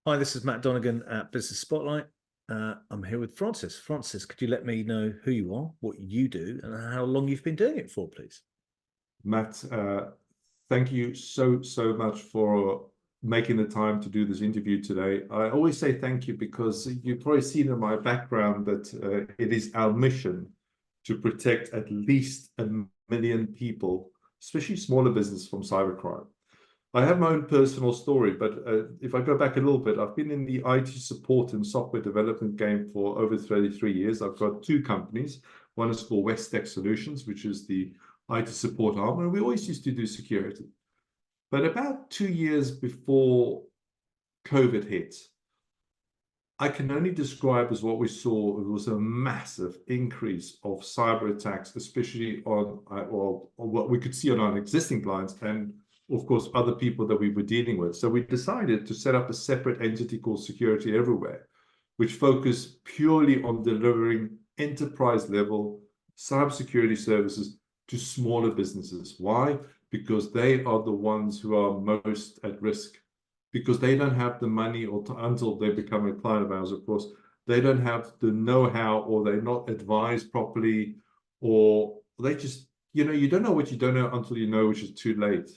Hi, this is Matt Donegan at Business Spotlight. I'm here with Francis. Francis, could you let me know who you are, what you do, and how long you've been doing it for, please? Matt, thank you so much for making the time to do this interview today. I always say thank you because you've probably seen in my background that it is our mission to protect at least 1 million people, especially smaller business, from cybercrime. I have my own personal story, but if I go back a little bit, I've been in the IT support and software development game for over 33 years. I've got two companies. One is called West Tech Solutions, which is the IT support arm, and we always used to do security. But about 2 years before COVID hit, I can only describe as what we saw. It was a massive increase of cyber attacks, especially on what we could see on our existing clients and, of course, other people that we were dealing with. So we decided to set up a separate entity called Security Everywhere, which focused purely on delivering enterprise-level cybersecurity services to smaller businesses. Why? Because they are the ones who are most at risk, because they don't have the money until they become a client of ours, of course. They don't have the know-how, or they're not advised properly, or they just, you don't know what you don't know until you know, which is too late.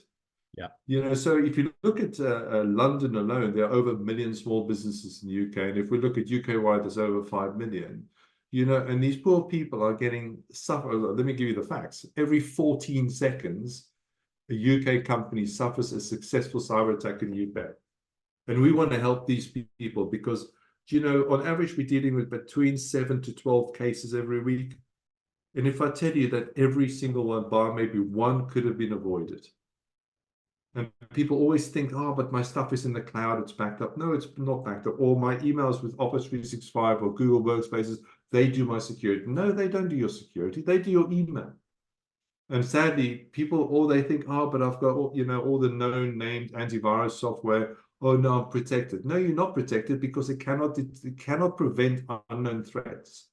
Yeah. So if you look at London alone, there are over 1 million small businesses in the UK. And if we look at UK-wide, there's over 5 million. And these poor people are getting suffer. Let me give you the facts. Every 14 seconds, a UK company suffers a successful cyber attack in the UK. And we want to help these people because, on average, we're dealing with between 7 to 12 cases every week. And if I tell you that every single one, bar maybe one, could have been avoided. And people always think, oh, but my stuff is in the cloud, it's backed up. No, it's not backed up. Or my emails with Office 365 or Google Workspaces, they do my security. No, they don't do your security. They do your email. And sadly, people, or they think, oh, but I've got all the known named antivirus software. Oh, no, I'm protected. No, you're not protected because it cannot prevent unknown threats.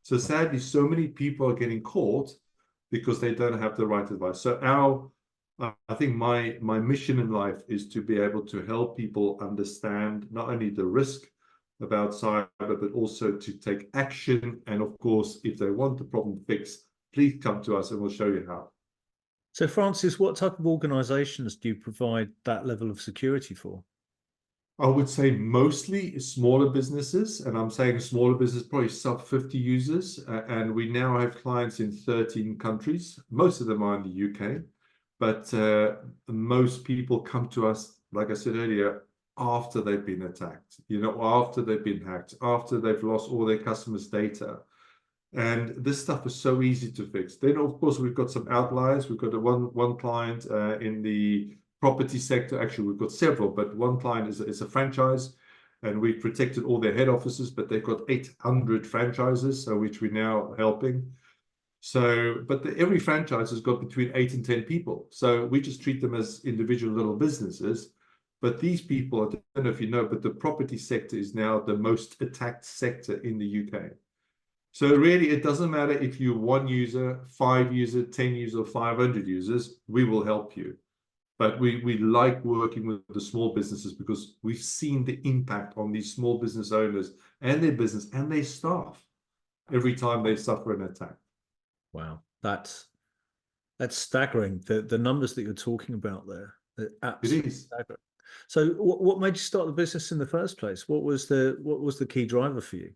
So sadly, so many people are getting caught because they don't have the right advice. So I think my mission in life is to be able to help people understand not only the risk about cyber, but also to take action. And of course, if they want the problem fixed, please come to us and we'll show you how. So, Francis, what type of organizations do you provide that level of security for? I would say mostly smaller businesses, and I'm saying smaller business, probably sub 50 users. And we now have clients in 13 countries. Most of them are in the UK. But most people come to us, like I said earlier, after they've been attacked, after they've been hacked, after they've lost all their customers' data. And this stuff is so easy to fix. Then, of course, we've got some outliers. We've got one client in the property sector. Actually, we've got several, but one client is a franchise, and we've protected all their head offices, but they've got 800 franchises, so which we're now helping. So, but every franchise has got between 8 and 10 people. So we just treat them as individual little businesses. But these people, I don't know if you know, but the property sector is now the most attacked sector in the UK. So really, it doesn't matter if you're 1 user, 5 users, 10 users, or 500 users, we will help you. But we like working with the small businesses because we've seen the impact on these small business owners and their business and their staff every time they suffer an attack. Wow, that's staggering. The numbers that you're talking about there, they're absolutely staggering. So, what made you start the business in the first place? What was the key driver for you?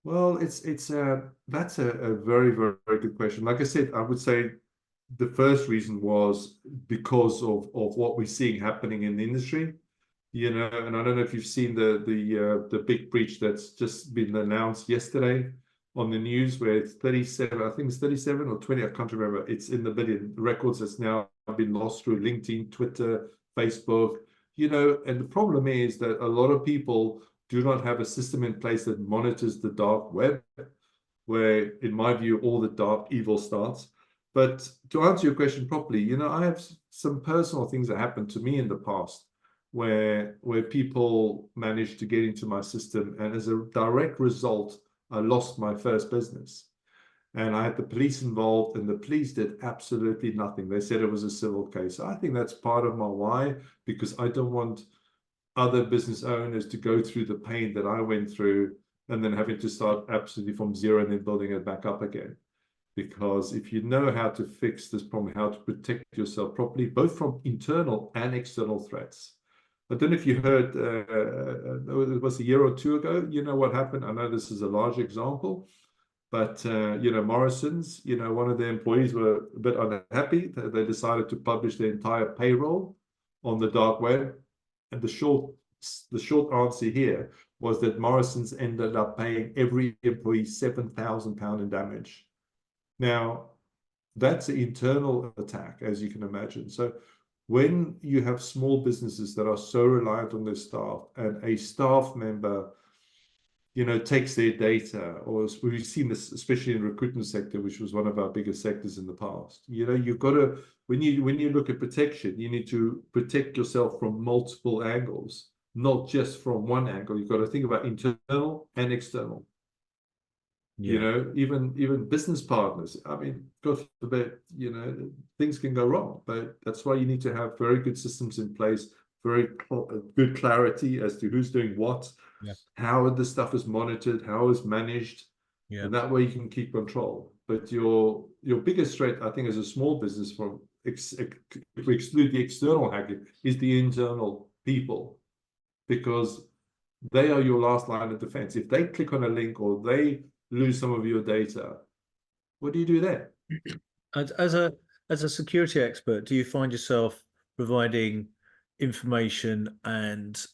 Well, that's a very, very good question. Like I said, I would say the first reason was because of what we're seeing happening in the industry. And I don't know if you've seen the big breach that's just been announced yesterday on the news, where it's 37, I think it's 37 or 20, I can't remember. It's in the billion records that's now been lost through LinkedIn, Twitter, Facebook, and the problem is that a lot of people do not have a system in place that monitors the dark web, where, in my view, all the dark evil starts. But to answer your question properly, I have some personal things that happened to me in the past where people managed to get into my system, and as a direct result, I lost my first business. And I had the police involved, and the police did absolutely nothing. They said it was a civil case. I think that's part of my why, because I don't want other business owners to go through the pain that I went through, and then having to start absolutely from zero and then building it back up again. Because if you know how to fix this problem, how to protect yourself properly, both from internal and external threats. I don't know if you heard, it was a year or two ago, you know what happened? I know this is a large example, but, Morrison's, one of the employees were a bit unhappy. They decided to publish their entire payroll on the dark web. And the short answer here was that Morrison's ended up paying every employee £7,000 in damage. Now, that's an internal attack, as you can imagine. So when you have small businesses that are so reliant on their staff, and a staff member, takes their data, or we've seen this especially in the recruitment sector, which was one of our biggest sectors in the past. You've got to, when you look at protection, you need to protect yourself from multiple angles, not just from one angle. You've got to think about internal and external. Yeah. Even business partners. I mean, God forbid, things can go wrong, but that's why you need to have very good systems in place, very good clarity as to who's doing what, Yeah. how this stuff is monitored, how it's managed, Yeah. and that way you can keep control. But your biggest threat, I think, as a small business, if we exclude the external hacking, is the internal people, because they are your last line of defense. If they click on a link or they lose some of your data, what do you do then? As a security expert, do you find yourself providing information and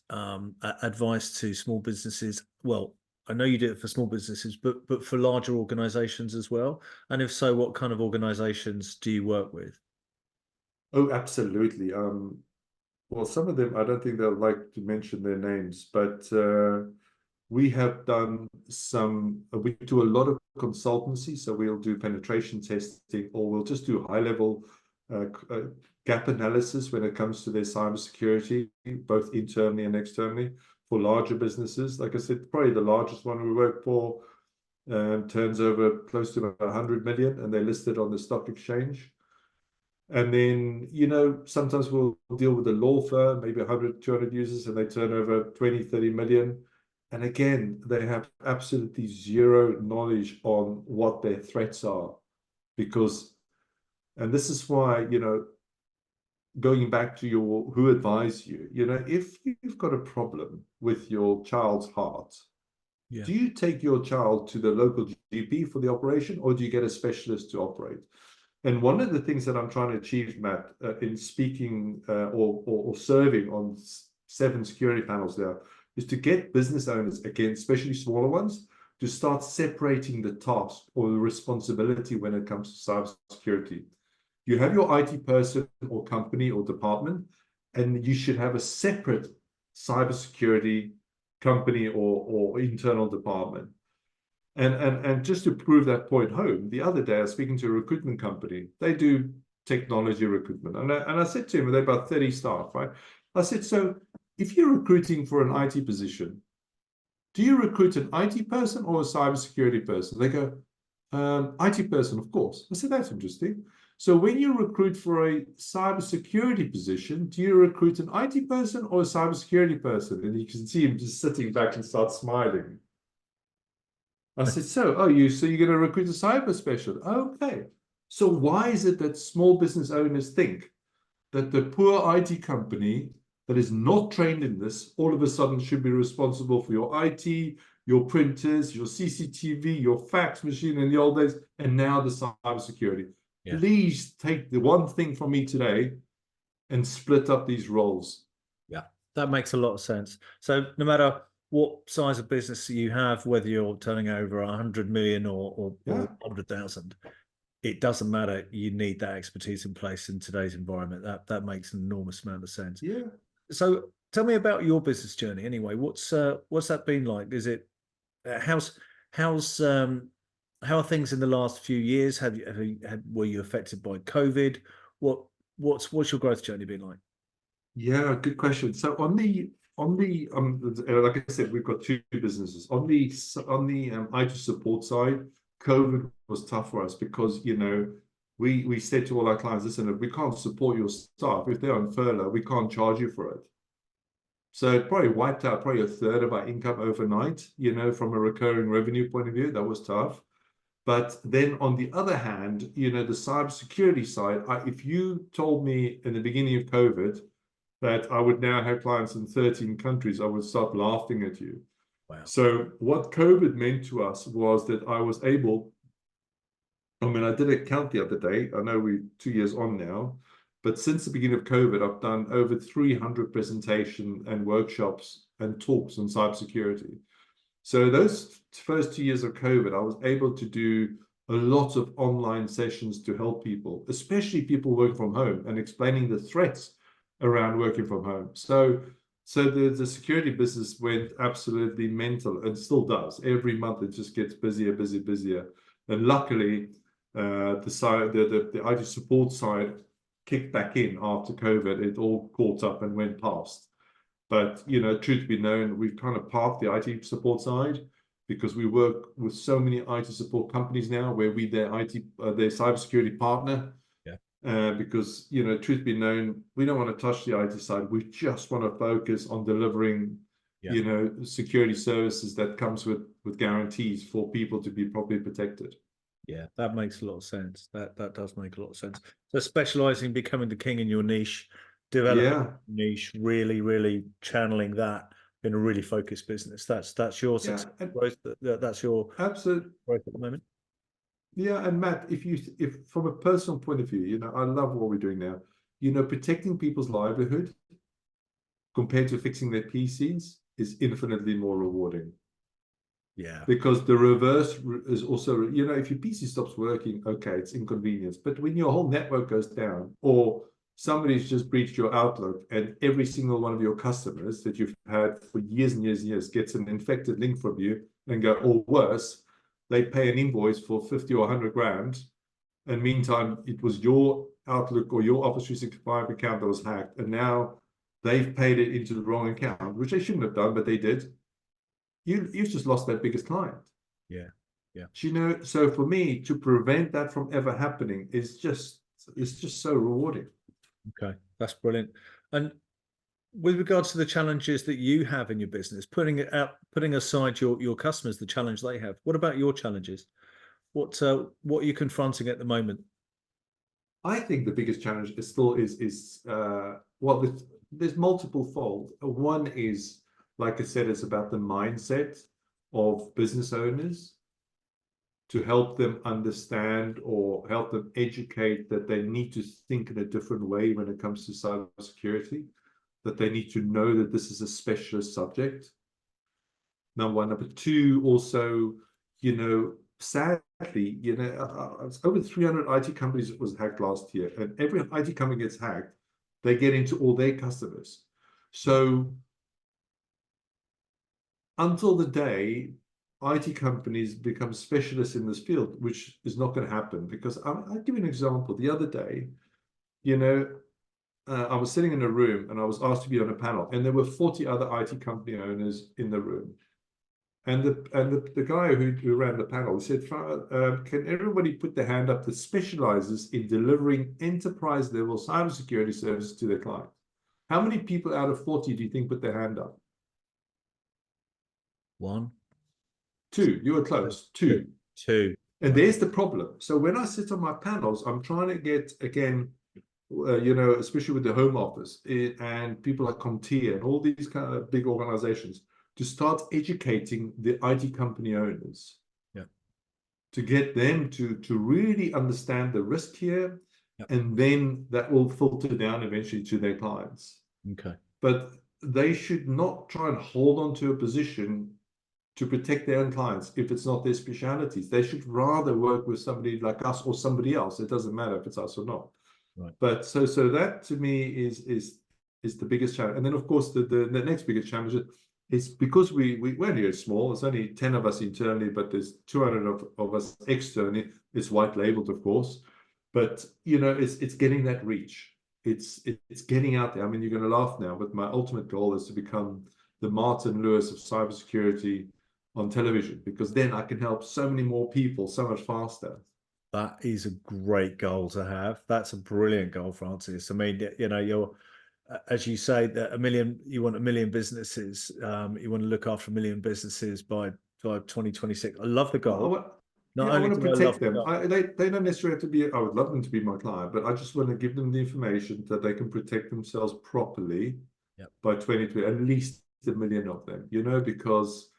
advice to small businesses? Well, I know you do it for small businesses, but for larger organizations as well. And if so, what kind of organizations do you work with? Oh, absolutely. Well, some of them, I don't think they'll like to mention their names, but we have done we do a lot of consultancy. So we'll do penetration testing, or we'll just do high-level gap analysis when it comes to their cybersecurity, both internally and externally, for larger businesses. Like I said, probably the largest one we work for turns over close to about 100 million, and they're listed on the stock exchange. And then, sometimes we'll deal with a law firm, maybe 100, 200 users, and they turn over 20, 30 million. And again, they have absolutely zero knowledge on what their threats are. And this is why, going back to who advised you, if you've got a problem with your child's heart, Yeah. do you take your child to the local GP for the operation, or do you get a specialist to operate? And one of the things that I'm trying to achieve, Matt, in speaking or serving on 7 security panels there, is to get business owners, again, especially smaller ones, to start separating the task or the responsibility when it comes to cybersecurity. You have your IT person or company or department, and you should have a separate cybersecurity company or internal department. And just to prove that point home, the other day I was speaking to a recruitment company. They do technology recruitment. And I said to him, they're about 30 staff, right? I said, so if you're recruiting for an IT position, do you recruit an IT person or a cybersecurity person? They go, IT person, of course. I said, that's interesting. So when you recruit for a cybersecurity position, do you recruit an IT person or a cybersecurity person? And you can see him just sitting back and start smiling. I said, so you're going to recruit a cyber specialist? Okay. So why is it that small business owners think that the poor IT company that is not trained in this all of a sudden should be responsible for your IT, your printers, your CCTV, your fax machine in the old days, and now the cybersecurity? Yeah. Please take the one thing from me today and split up these roles. Yeah, that makes a lot of sense. So no matter what size of business you have, whether you're turning over 100 million or 100,000, it doesn't matter. You need that expertise in place in today's environment. That makes an enormous amount of sense. Yeah. So tell me about your business journey anyway. What's that been like? Is it how's how are things in the last few years? Were you affected by COVID? What's your growth journey been like? Yeah, good question. So on the like I said, we've got 2 businesses. On the IT support side, COVID was tough for us because we said to all our clients, listen, if we can't support your staff, if they're on furlough, we can't charge you for it. So it probably wiped out probably a third of our income overnight, you know, from a recurring revenue point of view. That was tough. But then on the other hand, you know, the cybersecurity side, if you told me in the beginning of COVID that I would now have clients in 13 countries, I would start laughing at you. Wow. So what COVID meant to us was that I was able, I mean, I did a count the other day. I know we're 2 years on now, but since the beginning of COVID, I've done over 300 presentation and workshops and talks on cybersecurity. So those first 2 years of COVID, I was able to do a lot of online sessions to help people, especially people working from home, and explaining the threats around working from home. So the security business went absolutely mental, and still does. Every month it just gets busier. And luckily, the IT support side kicked back in after COVID. It all caught up and went past. But, you know, truth be known, we've kind of parked the IT support side because we work with so many IT support companies now where we their cybersecurity partner. Yeah. Because, you know, truth be known, we don't want to touch the IT side. We just want to focus on delivering, you know, security services that comes with guarantees for people to be properly protected. Yeah, that makes a lot of sense. That does make a lot of sense. So specializing, becoming the king in your niche, developing niche, really channeling that in a really focused business. That's your success. That's your absolute growth at the moment. Yeah, and Matt, if from a personal point of view, you know, I love what we're doing now. You know, protecting people's livelihood compared to fixing their PCs is infinitely more rewarding. Yeah. Because the reverse is also, you know, if your PC stops working, okay, it's inconvenience. But when your whole network goes down, or somebody's just breached your Outlook, and every single one of your customers that you've had for years and years and years gets an infected link from you and go, or worse, they pay an invoice for 50 or 100 grand. And meantime, it was your Outlook or your Office 365 account that was hacked. And now they've paid it into the wrong account, which they shouldn't have done, but they did. You've just lost their biggest client. Yeah. You know, so for me to prevent that from ever happening is just so rewarding. Okay, that's brilliant. And with regards to the challenges that you have in your business, putting aside your customers, the challenge they have, what about your challenges? What are you confronting at the moment? I think the biggest challenge is still well, there's multiple fold. One is, like I said, it's about the mindset of business owners, to help them understand or help them educate that they need to think in a different way when it comes to cybersecurity, that they need to know that this is a specialist subject. Number one. Number two, also, you know, sadly, you know, it's over 300 IT companies that was hacked last year, and every IT company gets hacked, they get into all their customers. So until the day IT companies become specialists in this field, which is not going to happen, because I'll give you an example. The other day, you know, I was sitting in a room and I was asked to be on a panel, and there were 40 other IT company owners in the room. And the guy who ran the panel said, can everybody put their hand up that specializes in delivering enterprise level cybersecurity services to their clients? How many people out of 40 do you think put their hand up? One. Two. You were close. Two. And there's the problem. So when I sit on my panels, I'm trying to get, again, you know, especially with the Home Office and people like CompTIA and all these kind of big organizations, to start educating the IT company owners, to get them to really understand the risk here, and then that will filter down eventually to their clients. Okay. But they should not try and hold on to a position to protect their own clients if it's not their specialities. They should rather work with somebody like us or somebody else. It doesn't matter if it's us or not. Right. But so that to me is the biggest challenge. And then of course the next biggest challenge is because we're only small. It's only 10 of us internally, but there's 200 of us externally. It's white labeled, of course, but you know, it's getting that reach. It's getting out there. I mean, you're going to laugh now, but my ultimate goal is to become the Martin Lewis of cybersecurity on television, because then I can help so many more people so much faster. That is a great goal to have. That's a brilliant goal, Francis. I mean, you know, as you say, that you want 1 million businesses. You want to look after 1 million businesses by 2026. I love the goal. Yeah, Not I only want to do I love protect the them. goal, They don't necessarily have to be, I would love them to be my client, but I just want to give them the information that they can protect themselves properly Yep. by 2020, at least 1 million of them, you know, because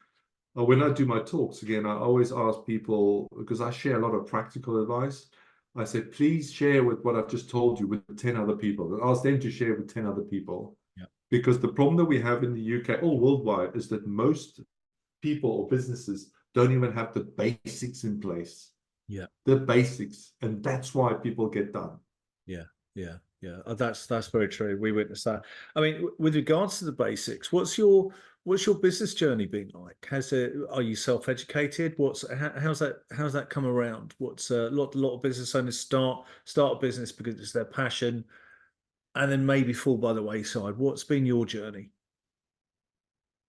when I do my talks, again, I always ask people, because I share a lot of practical advice. I said, please share with what I've just told you with 10 other people. And ask them to share with 10 other people. Yep. Because the problem that we have in the UK, all worldwide, is that most people or businesses don't even have the basics in place. Yeah. The basics. And that's why people get done. Yeah. Yeah. Yeah. That's very true. We witnessed that. I mean, with regards to the basics, what's your business journey been like? Are you self-educated? How's that come around? What's a lot of business owners start a business because it's their passion, and then maybe fall by the wayside. What's been your journey?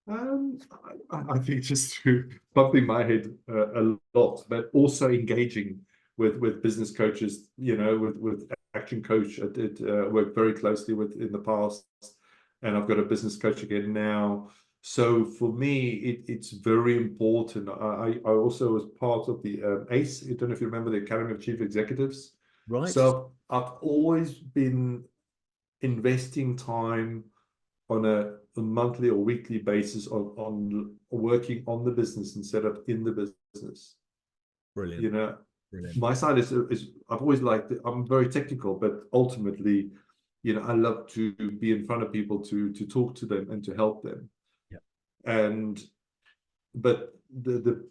I think just through bumping my head a lot, but also engaging with business coaches, you know, with Action Coach. I did work very closely with in the past, and I've got a business coach again now. So for me, it's very important. I also was part of the ACE. I don't know if you remember the Academy of Chief Executives. Right. So I've always been investing time on a monthly or weekly basis on working on the business instead of in the business. Brilliant. You know, Brilliant. my side is I've always liked it. I'm very technical, but ultimately, you know, I love to be in front of people to talk to them and to help them. Yeah. But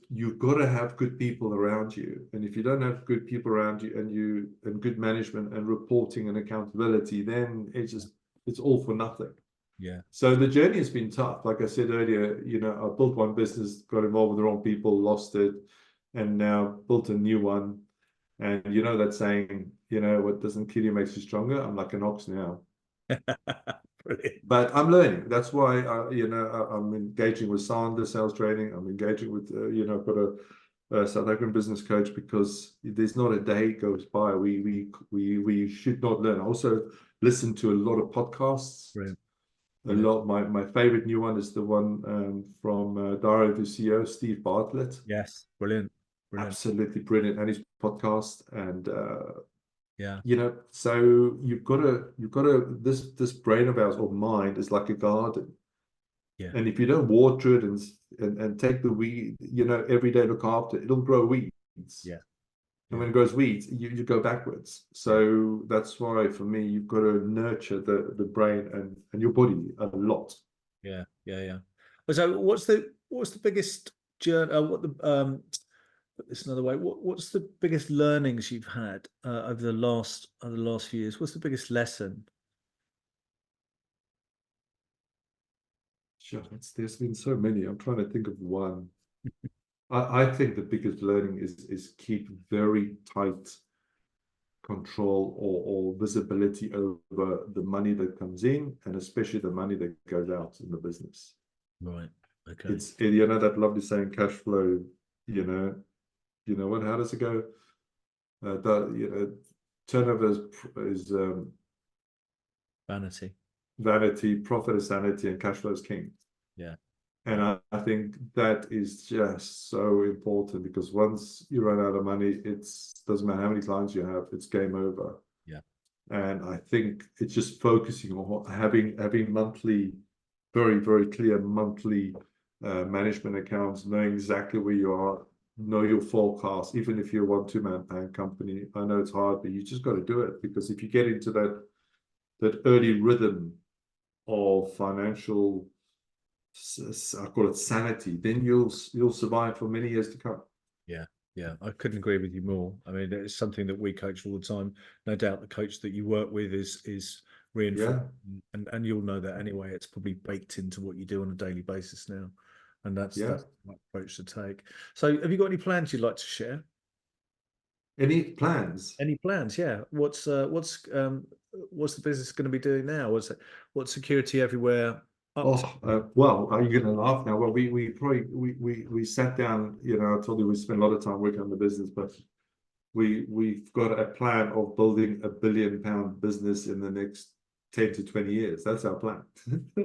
you've got to have good people around you, and if you don't have good people around you and good management and reporting and accountability, then it's all for nothing. Yeah. So the journey has been tough. Like I said earlier, you know, I built one business, got involved with the wrong people, lost it, and now built a new one. And you know that saying, you know, what doesn't kill you makes you stronger. I'm like an ox now. Brilliant. But I'm learning. That's why I'm engaging with Sander sales training. I'm engaging with I've got a South African business coach, because there's not a day goes by we should not learn. I also listen to a lot of podcasts. Brilliant. A lot. My favorite new one is the one from Diary of the CEO, Steve Bartlett. Yes, brilliant. Absolutely brilliant, and his podcast. And yeah, you know, so you've got to this brain of ours or mind is like a garden. Yeah. And if you don't water it and take the weed, you know, every day look after it, it'll grow weeds. Yeah. And when it grows weeds, you go backwards. So that's why for me, you've got to nurture the brain and your body a lot. Yeah. So what's the biggest journey? It's another way. What's the biggest learnings you've had over the last few years? What's the biggest lesson? Sure, there's been so many. I'm trying to think of one. I think the biggest learning is keep very tight control or visibility over the money that comes in, and especially the money that goes out in the business. Right. Okay. It's you know that lovely saying, cash flow. You know what? How does it go? Turnover is vanity, profit is sanity, and cash flow is king. Yeah. And I think that is just so important, because once you run out of money, it doesn't matter how many clients you have, it's game over. Yeah. And I think it's just focusing on having monthly, very, very clear monthly management accounts, knowing exactly where you are, know your forecast, even if you're a 1-2-man company. I know it's hard, but you just got to do it, because if you get into that early rhythm of financial, I call it sanity, then you'll survive for many years to come. Yeah, I couldn't agree with you more. I mean, it's something that we coach all the time. No doubt the coach that you work with is reinforced, and you'll know that anyway. It's probably baked into what you do on a daily basis now, and that's the right approach to take. So, have you got any plans you'd like to share? Any plans? Any plans? Yeah. What's the business going to be doing now? What's Security Everywhere? Well, are you going to laugh now? Well, we sat down. You know, I told you we spent a lot of time working on the business, but we've got a plan of building £1 billion business in the next 10 to 20 years. That's our plan.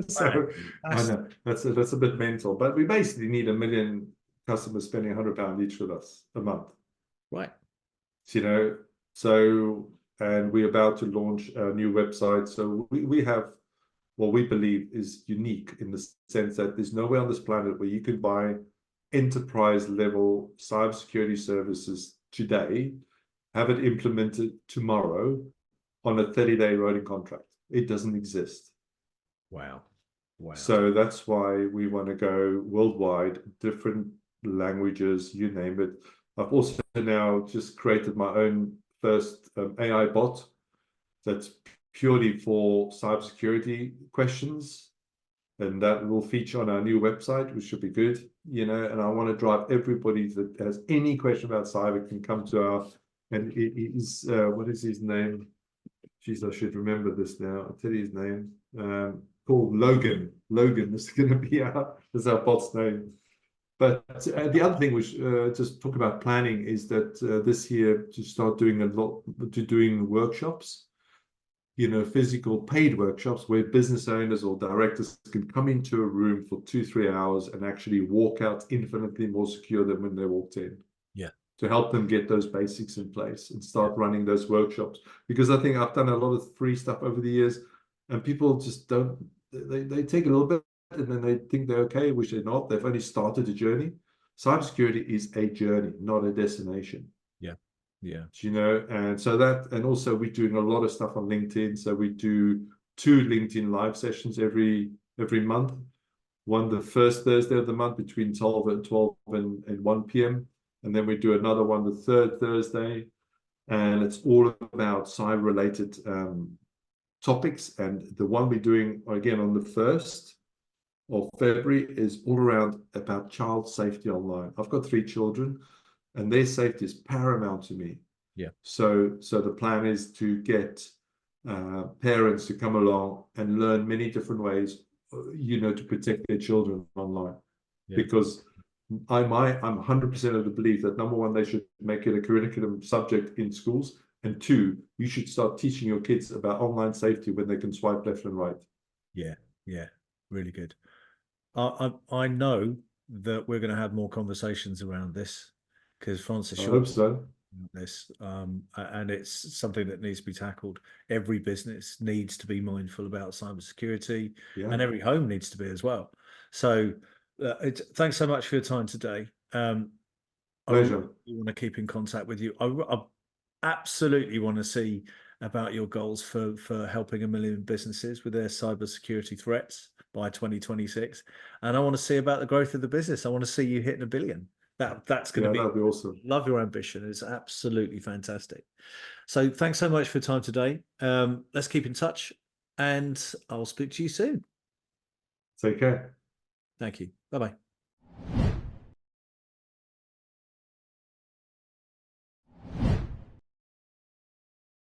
So Wow. I know that's a bit mental, but we basically need 1 million customers spending £100 each with us a month. Right. You know, so, and we're about to launch a new website. So we have what we believe is unique in the sense that there's nowhere on this planet where you can buy enterprise level cybersecurity services today, have it implemented tomorrow on a 30-day rolling contract. It doesn't exist. Wow. Wow. So that's why we want to go worldwide, different languages, you name it. I've also now just created my own first AI bot that's purely for cybersecurity questions, and that will feature on our new website, which should be good, you know. And I want to drive everybody that has any question about cyber can come to our, and it is what is his name? Jeez, I should remember this now. I'll tell you his name. Called Logan. Logan is going to be our bot's name. But the other thing, which just talk about planning, is that this year to start doing doing workshops, you know, physical paid workshops where business owners or directors can come into a room for 2-3 hours and actually walk out infinitely more secure than when they walked in. Yeah. To help them get those basics in place and start running those workshops. Because I think I've done a lot of free stuff over the years, and people just don't, they take a little bit and then they think they're okay, which they're not. They've only started a journey. Cybersecurity is a journey, not a destination. Yeah. Yeah. You know, and so that, and also we're doing a lot of stuff on LinkedIn. So we do 2 LinkedIn live sessions every month. One the first Thursday of the month between 12 and 1 p.m. And then we do another one the third Thursday. And it's all about cyber-related topics. And the one we're doing, again, on the 1st of February is all around about child safety online. I've got 3 children, and their safety is paramount to me. Yeah. So the plan is to get parents to come along and learn many different ways, you know, to protect their children online. Yeah. Because I'm 100% of the belief that, number one, they should make it a curriculum subject in schools, and 2, you should start teaching your kids about online safety when they can swipe left and right. Yeah, yeah, really good. I know that we're going to have more conversations around this, because Francis, I hope so. This and it's something that needs to be tackled. Every business needs to be mindful about cybersecurity, and every home needs to be as well. So thanks so much for your time today. Pleasure. I want to keep in contact with you. I absolutely want to see about your goals for helping 1 million businesses with their cybersecurity threats by 2026, and I want to see about the growth of the business. I want to see you hitting 1 billion. That's going to be, that'd be awesome. Love your ambition. It's absolutely fantastic. So thanks so much for your time today. Let's keep in touch, and I'll speak to you soon. Take care. Thank you. Bye-bye.